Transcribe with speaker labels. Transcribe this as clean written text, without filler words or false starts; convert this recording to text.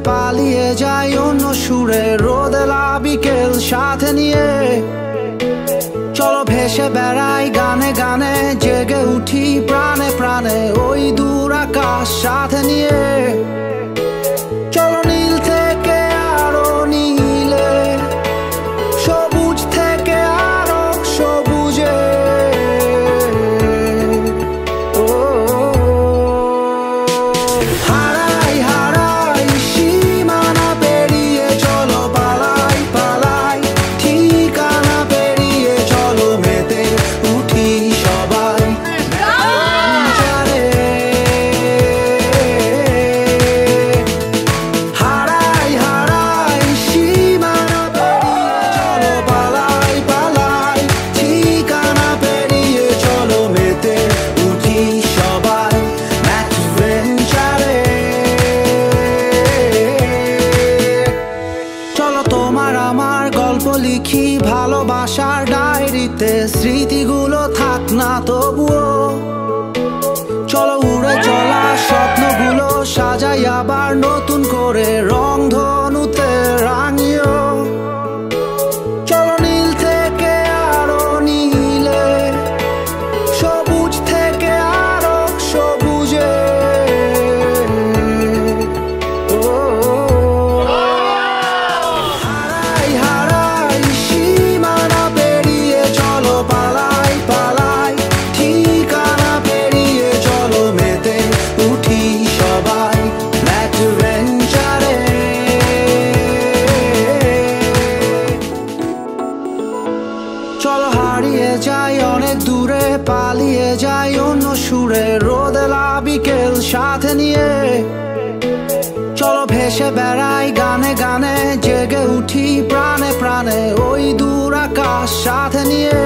Speaker 1: পালিয়ে যাই অন্য সুরে, রোদেলা বিকেল সাথে নিয়ে। চলো ভেসে বেড়াই গানে গানে, জেগে উঠি প্রাণে প্রাণে ওই দূর আকাশ সাথে নিয়ে। চলো নীল থেকে আরো নীলে, সবুজ থেকে আরো সবুজে। হারাই হারাই সীমানা পেরিয়ে, চলো পালাই পালাই ঠিকানা পেরিয়ে। চলো মেতে উঠি সবাই হারাই হারাই সীমানা পেরিয়ে, চলো পালাই পালাই ঠিকানা পেরিয়ে। চলো মেতে উঠি সবাই অ্যাডভেঞ্চারে। চলো তোমার আমার গল্প লিখি ভালোবাসার ডায়েরিতে, স্মৃতিগুলো থাক না তবুও। চলো উড়ে চলা স্বপ্নগুলো সাজাই আবার নতুন করে, রং ধনুতে রাঙিও। চলো নীল থেকে আরো নীলে, সবুজ থেকে আরো সবুজে। হারাই হারাই সীমানা পেরিয়ে, চলো পালাই পালাই ঠিকানা পেরিয়ে। চলো মেতে উঠি সবাই অ্যাডভেঞ্চারে। চলো হারিয়ে যাই অনেক দূরে, পালিয়ে যাই অন্য সুরে, রোদেলা বিকেল সাথে নিয়ে। চলো ভেসে বেড়াই গানে গানে, জেগে উঠি প্রাণে প্রাণে ওই দূর আকাশ সাথে নিয়ে।